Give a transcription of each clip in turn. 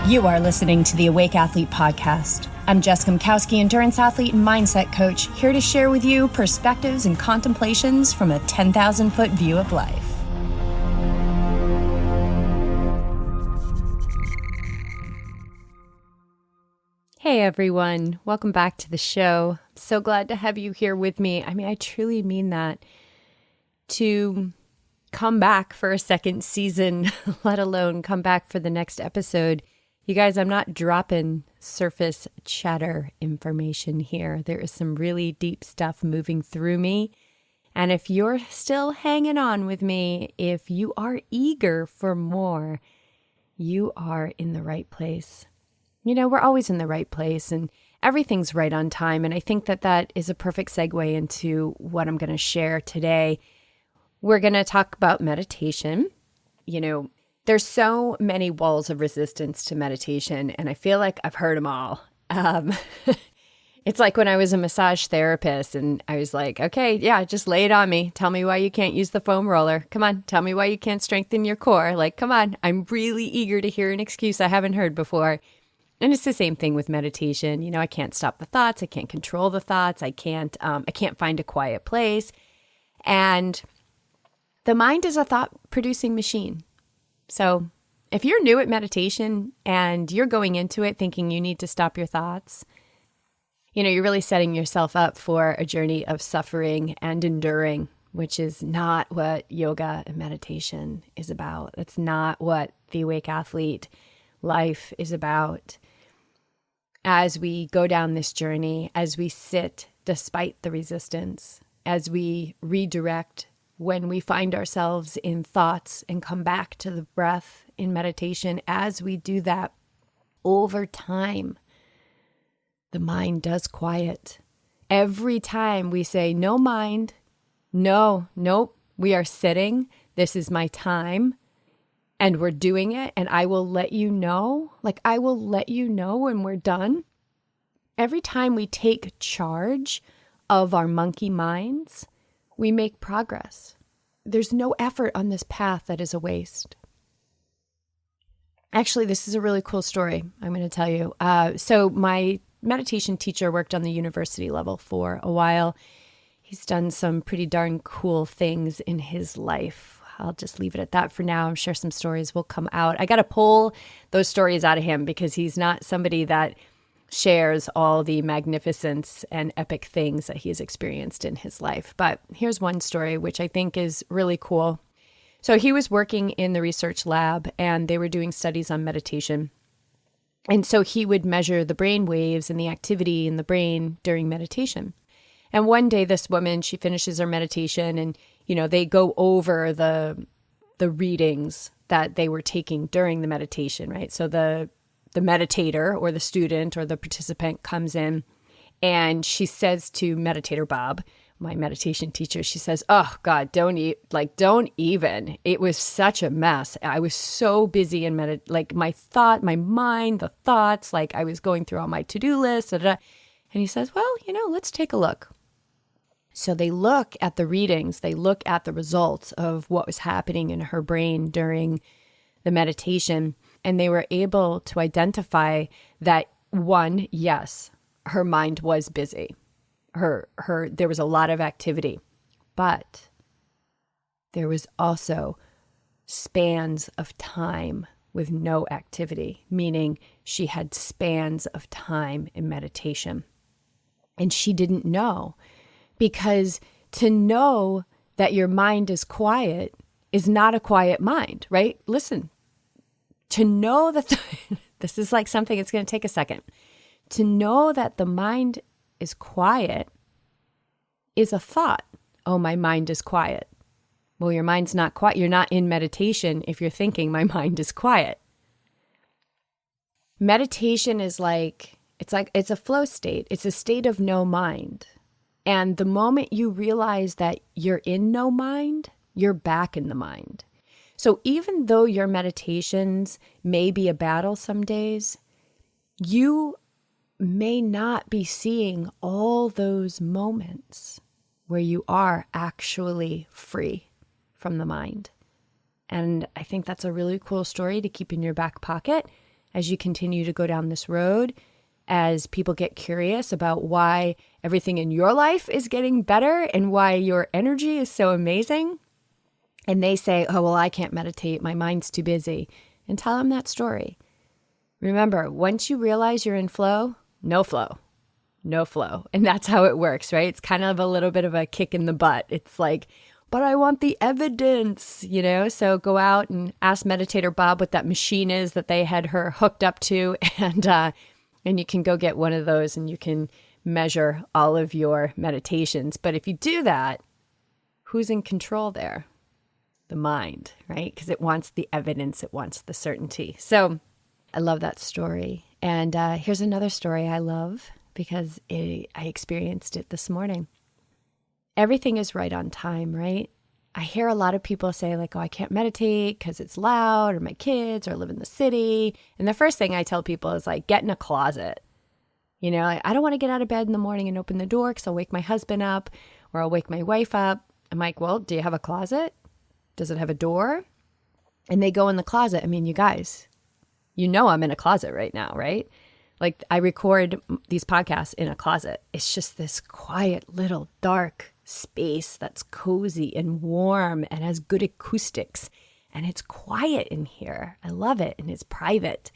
You are listening to the Awake Athlete Podcast. I'm Jessica Mikowski, endurance athlete and mindset coach, here to share with you perspectives and contemplations from a 10,000-foot view of life. Hey everyone, welcome back to the show. So glad to have you here with me. I truly mean that. To come back for a second season, let alone come back for the next episode. You guys, I'm not dropping surface chatter information here. There is some really deep stuff moving through me. And if you're still hanging on with me, if you are eager for more, you are in the right place. You know, we're always in the right place and everything's right on time. And I think that that is a perfect segue into what I'm going to share today. We're going to talk about meditation. You know, there's so many walls of resistance to meditation, and I feel like I've heard them all. It's like when I was a massage therapist and I was like, okay, yeah, just lay it on me. Tell me why you can't use the foam roller. Come on, tell me why you can't strengthen your core. Like, come on, I'm really eager to hear an excuse I haven't heard before. And it's the same thing with meditation. You know, I can't stop the thoughts. I can't control the thoughts. I can't find a quiet place. And the mind is a thought-producing machine. So if you're new at meditation and you're going into it thinking you need to stop your thoughts, you know, you're really setting yourself up for a journey of suffering and enduring, which is not what yoga and meditation is about. That's not what the Awake Athlete life is about. As we go down this journey, as we sit despite the resistance, as we redirect when we find ourselves in thoughts and come back to the breath in meditation, as we do that over time, the mind does quiet. Every time we say, no mind, nope, we are sitting, this is my time, and we're doing it, and I will let you know, when we're done. Every time we take charge of our monkey minds, we make progress. There's no effort on this path that is a waste. Actually, this is a really cool story I'm going to tell you. So my meditation teacher worked on the university level for a while. He's done some pretty darn cool things in his life. I'll just leave it at that for now. I'm sure some stories will come out. I got to pull those stories out of him because he's not somebody that shares all the magnificence and epic things that he has experienced in his life. But here's one story which I think is really cool. So he was working in the research lab and they were doing studies on meditation. And so he would measure the brain waves and the activity in the brain during meditation. And one day this woman, she finishes her meditation and, you know, they go over the readings that they were taking during the meditation, right? So the meditator or the student or the participant comes in and she says to Meditator Bob, my meditation teacher, she says, oh God, don't even. It was such a mess. I was so busy in my mind, the thoughts, like I was going through all my to-do lists. And he says, well, you know, let's take a look. So they look at the readings, they look at the results of what was happening in her brain during the meditation, and they were able to identify that one, yes, her mind was busy. There was a lot of activity, but there was also spans of time with no activity, meaning she had spans of time in meditation. And she didn't know, because to know that your mind is quiet is not a quiet mind, right? Listen, to know that this is like something, it's going to take a second. To know that the mind is quiet is a thought. Oh, my mind is quiet. Well, your mind's not quiet. You're not in meditation if you're thinking my mind is quiet. Meditation is it's a flow state. It's a state of no mind. And the moment you realize that you're in no mind, you're back in the mind. So even though your meditations may be a battle some days, you may not be seeing all those moments where you are actually free from the mind. And I think that's a really cool story to keep in your back pocket as you continue to go down this road, as people get curious about why everything in your life is getting better and why your energy is so amazing. And they say, oh, well, I can't meditate. My mind's too busy. And tell them that story. Remember, once you realize you're in flow, no flow. No flow. And that's how it works, right? It's kind of a little bit of a kick in the butt. It's like, but I want the evidence, So go out and ask Meditator Bob what that machine is that they had her hooked up to, and you can go get one of those and you can measure all of your meditations. But if you do that, who's in control there? The mind, right? Because it wants the evidence, it wants the certainty. So I love that story. And here's another story I love because I experienced it this morning. Everything is right on time, right? I hear a lot of people say like, oh, I can't meditate because it's loud or my kids or live in the city. And the first thing I tell people is like, get in a closet. I don't want to get out of bed in the morning and open the door because I'll wake my husband up or I'll wake my wife up. I'm like, well, do you have a closet? Does it have a door? And they go in the closet. I mean, you guys, I'm in a closet right now, right? Like I record these podcasts in a closet. It's just this quiet little dark space that's cozy and warm and has good acoustics. And it's quiet in here. I love it. And it's private.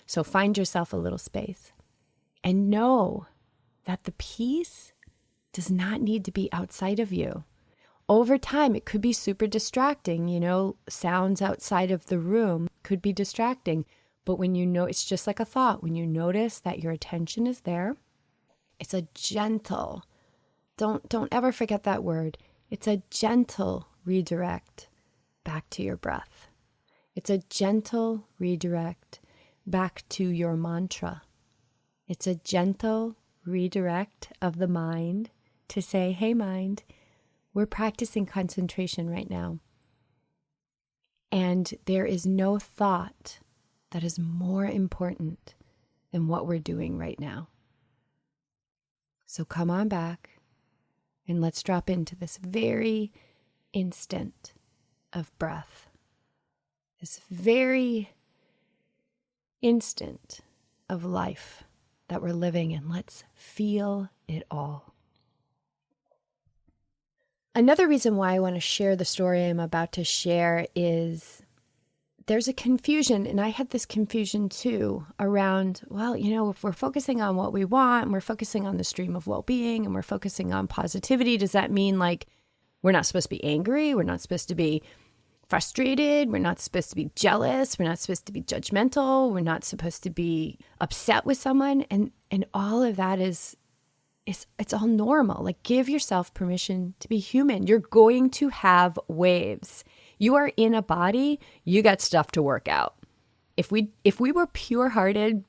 So find yourself a little space and know that the peace does not need to be outside of you. Over time, it could be super distracting. Sounds outside of the room could be distracting. But when it's just like a thought. When you notice that your attention is there, it's a gentle, don't ever forget that word. It's a gentle redirect back to your breath. It's a gentle redirect back to your mantra. It's a gentle redirect of the mind to say, hey, mind, we're practicing concentration right now. And there is no thought that is more important than what we're doing right now. So come on back and let's drop into this very instant of breath. This very instant of life that we're living in. Let's feel it all. Another reason why I want to share the story I'm about to share is there's a confusion, and I had this confusion too, around, well, if we're focusing on what we want, and we're focusing on the stream of well-being, and we're focusing on positivity, does that mean like we're not supposed to be angry? We're not supposed to be frustrated? We're not supposed to be jealous? We're not supposed to be judgmental? We're not supposed to be upset with someone? And all of that it's all normal. Like, give yourself permission to be human. You're going to have waves. You are in a body, you got stuff to work out. If we were pure-hearted,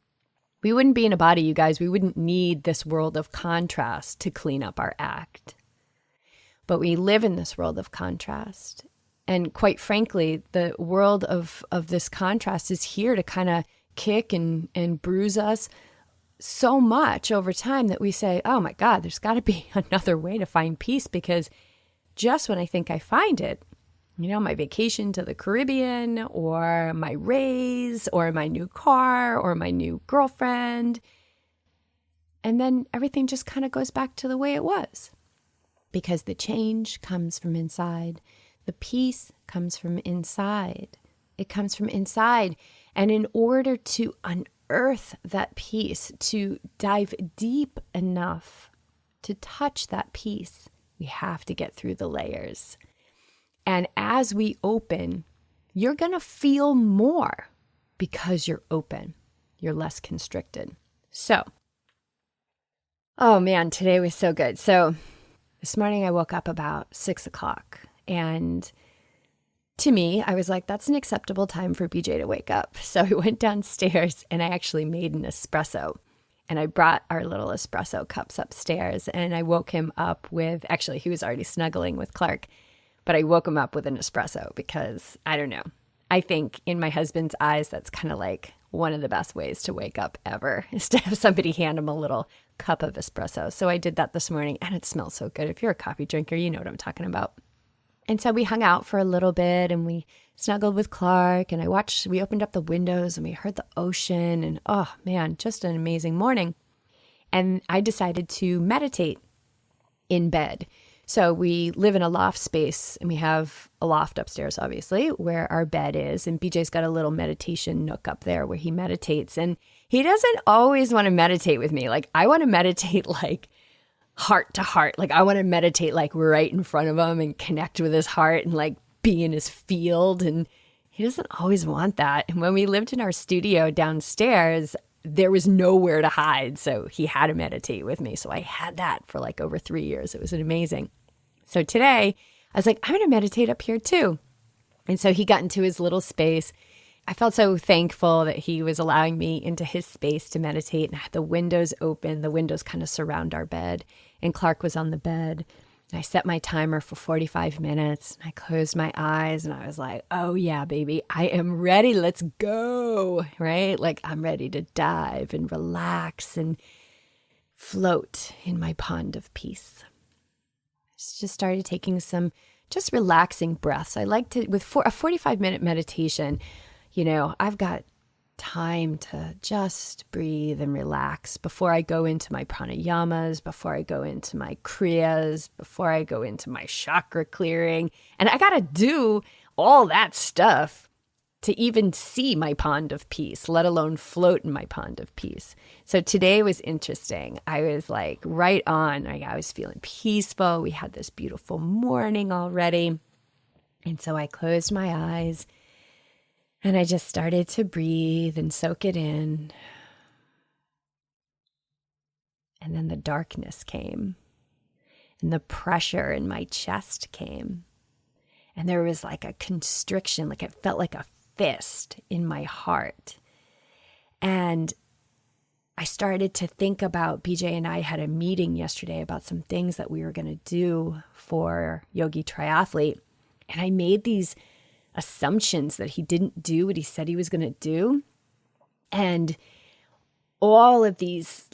we wouldn't be in a body, you guys. We wouldn't need this world of contrast to clean up our act. But we live in this world of contrast. And quite frankly, the world of this contrast is here to kind of kick and bruise us so much over time that we say, oh my God, there's got to be another way to find peace, because just when I think I find it, my vacation to the Caribbean or my raise or my new car or my new girlfriend, and then everything just kind of goes back to the way it was, because the change comes from inside. The peace comes from inside. It comes from inside. And in order to unearth that peace, to dive deep enough to touch that peace, we have to get through the layers. And as we open, you're going to feel more because you're open. You're less constricted. So, oh man, today was so good. So this morning I woke up about 6 o'clock, and to me, I was like, that's an acceptable time for BJ to wake up. So I went downstairs and I actually made an espresso, and I brought our little espresso cups upstairs, and I woke him up with, actually he was already snuggling with Clark, but I woke him up with an espresso because, I don't know, I think in my husband's eyes, that's kind of like one of the best ways to wake up ever, is to have somebody hand him a little cup of espresso. So I did that this morning, and it smells so good. If you're a coffee drinker, you know what I'm talking about. And so we hung out for a little bit and we snuggled with Clark and we opened up the windows and we heard the ocean and oh man, just an amazing morning. And I decided to meditate in bed. So we live in a loft space and we have a loft upstairs, obviously, where our bed is. And BJ's got a little meditation nook up there where he meditates. And he doesn't always want to meditate with me. Like I want to meditate like heart to heart. Like I want to meditate like right in front of him and connect with his heart and like be in his field. And he doesn't always want that. And when we lived in our studio downstairs, there was nowhere to hide. So he had to meditate with me. So I had that for like over 3 years. It was amazing. So today I was like, I'm going to meditate up here too. And so he got into his little space. I felt so thankful that he was allowing me into his space to meditate, and I had the windows open. The windows kind of surround our bed, and Clark was on the bed. I set my timer for 45 minutes, and I closed my eyes, and I was like, oh yeah, baby, I am ready. Let's go, right? Like I'm ready to dive and relax and float in my pond of peace. I just started taking some just relaxing breaths. I like to, with a 45-minute meditation, you know, I've got time to just breathe and relax before I go into my pranayamas, before I go into my kriyas, before I go into my chakra clearing. And I got to do all that stuff to even see my pond of peace, let alone float in my pond of peace. So today was interesting. I was like right on. I was feeling peaceful. We had this beautiful morning already. And so I closed my eyes and I just started to breathe and soak it in. And then the darkness came and the pressure in my chest came. And there was like a constriction, like it felt like a fist in my heart. And I started to think about, BJ and I had a meeting yesterday about some things that we were going to do for Yogi Triathlete. And I made these assumptions that he didn't do what he said he was going to do. And all of these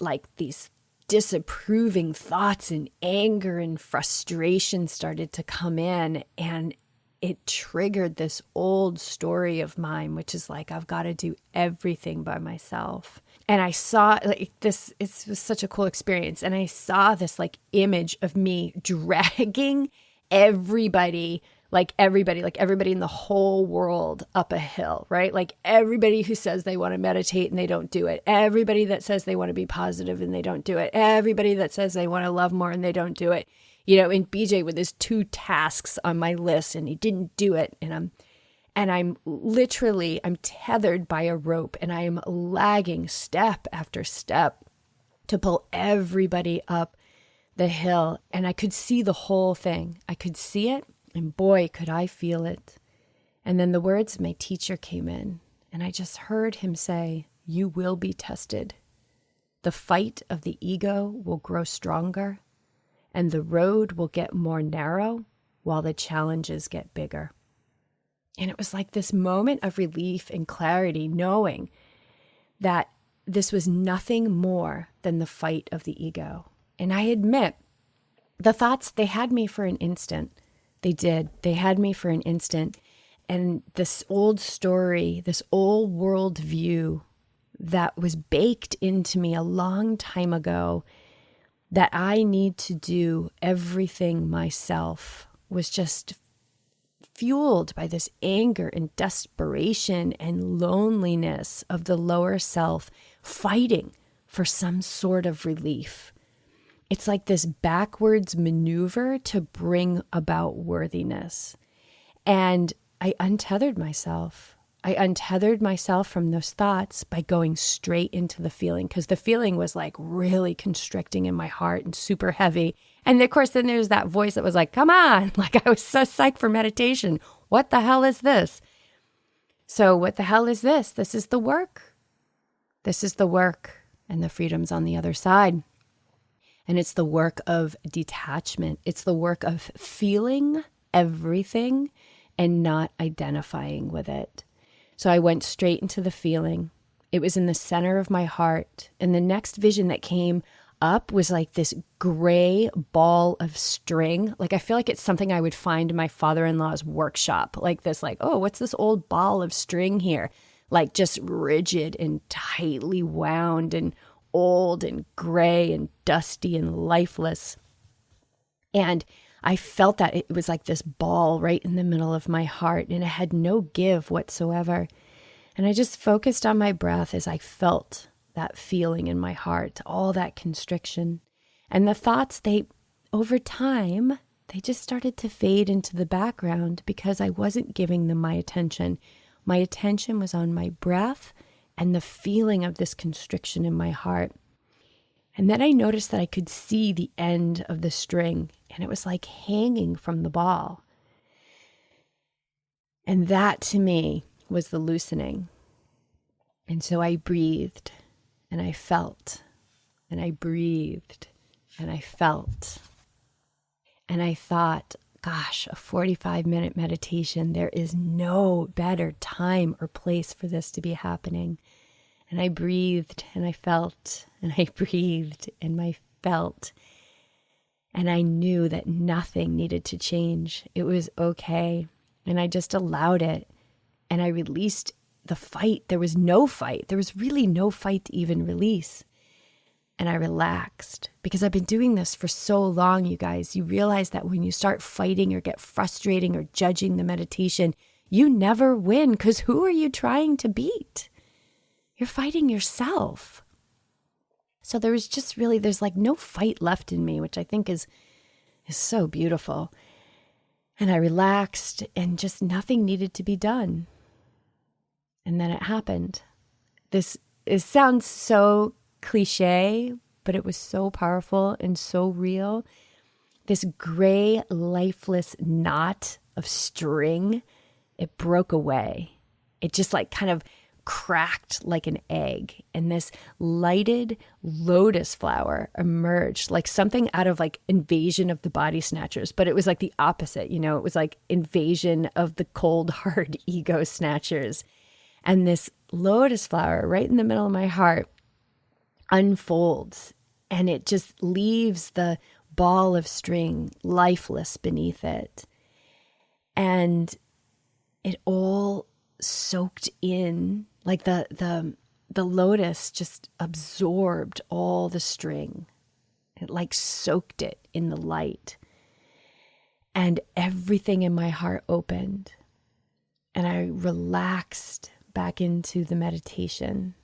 disapproving thoughts and anger and frustration started to come in, and it triggered this old story of mine, which is like, I've got to do everything by myself. And I saw like this, it was such a cool experience. And I saw this like image of me dragging everybody in the whole world up a hill, right? Like everybody who says they want to meditate and they don't do it. Everybody that says they want to be positive and they don't do it. Everybody that says they want to love more and they don't do it. You know, and BJ with his 2 tasks on my list and he didn't do it. And I'm tethered by a rope and I am lagging step after step to pull everybody up the hill. And I could see the whole thing. I could see it. And boy, could I feel it. And then the words of my teacher came in, and I just heard him say, you will be tested. The fight of the ego will grow stronger, and the road will get more narrow while the challenges get bigger. And it was like this moment of relief and clarity, knowing that this was nothing more than the fight of the ego. And I admit, the thoughts, they had me for an instant. They did. They had me for an instant. And this old story, this old world view that was baked into me a long time ago, that I need to do everything myself, was just fueled by this anger and desperation and loneliness of the lower self fighting for some sort of relief. It's like this backwards maneuver to bring about worthiness. And I untethered myself. I untethered myself from those thoughts by going straight into the feeling, because the feeling was like really constricting in my heart and super heavy. And of course, then there's that voice that was like, come on, like I was so psyched for meditation. What the hell is this? So what the hell is this? This is the work. This is the work, and the freedom's on the other side. And it's the work of detachment. It's the work of feeling everything and not identifying with it. So I went straight into the feeling. It was in the center of my heart. And the next vision that came up was like this gray ball of string. Like, I feel like it's something I would find in my father-in-law's workshop. Like this, like, oh, what's this old ball of string here? Like just rigid and tightly wound and old and gray and dusty and lifeless. And I felt that it was like this ball right in the middle of my heart, and it had no give whatsoever. And I just focused on my breath as I felt that feeling in my heart, all that constriction. And the thoughts, over time, they just started to fade into the background because I wasn't giving them my attention. My attention was on my breath and the feeling of this constriction in my heart. And then I noticed that I could see the end of the string, and it was like hanging from the ball. And that to me was the loosening. And so I breathed, and I felt, and I breathed, and I felt. And I thought, gosh, a 45-minute meditation, there is no better time or place for this to be happening. And I breathed, and I felt, and I breathed, and I felt. And I knew that nothing needed to change. It was okay. And I just allowed it. And I released the fight. There was no fight. There was really no fight to even release. And I relaxed because I've been doing this for so long, you guys. You realize that when you start fighting or get frustrating or judging the meditation, you never win, because who are you trying to beat? You're fighting yourself. So there's like no fight left in me, which I think is so beautiful. And I relaxed, and just nothing needed to be done. And then it happened. It sounds so cliche, but it was so powerful and so real. This gray, lifeless knot of string, it broke away. It just like kind of cracked like an egg, and this lighted lotus flower emerged, like something out of like Invasion of the Body Snatchers, but it was like the opposite, it was like Invasion of the Cold Hard Ego Snatchers. And this lotus flower right in the middle of my heart unfolds, and it just leaves the ball of string lifeless beneath it. And it all soaked in, like the lotus just absorbed all the string. It like soaked it in the light. And everything in my heart opened. And I relaxed back into the meditation.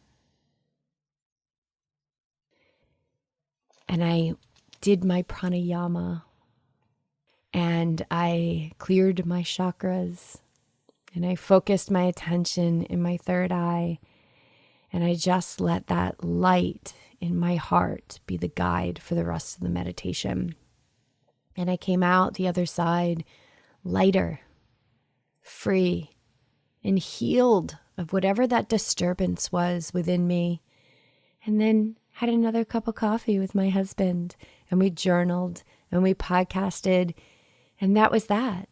And I did my pranayama. And I cleared my chakras. And I focused my attention in my third eye, and I just let that light in my heart be the guide for the rest of the meditation. And I came out the other side lighter, free, and healed of whatever that disturbance was within me. And then had another cup of coffee with my husband, and we journaled, and we podcasted, and that was that.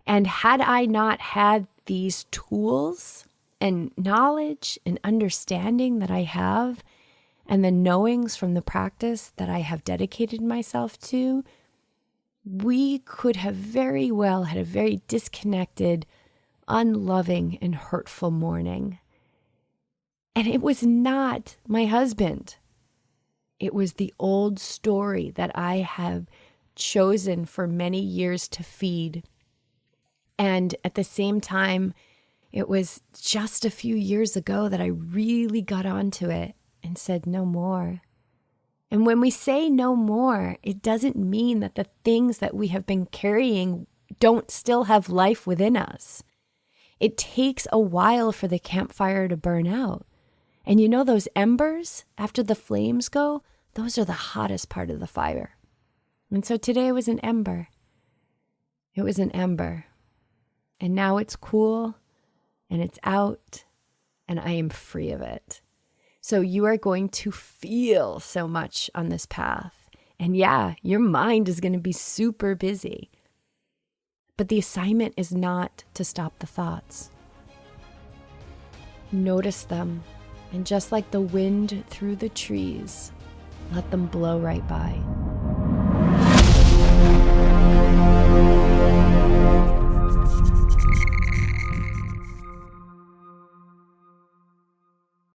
And had I not had these tools and knowledge and understanding that I have, and the knowings from the practice that I have dedicated myself to, we could have very well had a very disconnected, unloving, and hurtful morning. And it was not my husband. It was the old story that I have chosen for many years to feed. And at the same time, it was just a few years ago that I really got onto it and said no more. And when we say no more, it doesn't mean that the things that we have been carrying don't still have life within us. It takes a while for the campfire to burn out. And those embers, after the flames go, those are the hottest part of the fire. And so today was an ember. It was an ember. And now it's cool, and it's out, and I am free of it. So you are going to feel so much on this path. And yeah, your mind is going to be super busy. But the assignment is not to stop the thoughts. Notice them, and just like the wind through the trees, let them blow right by.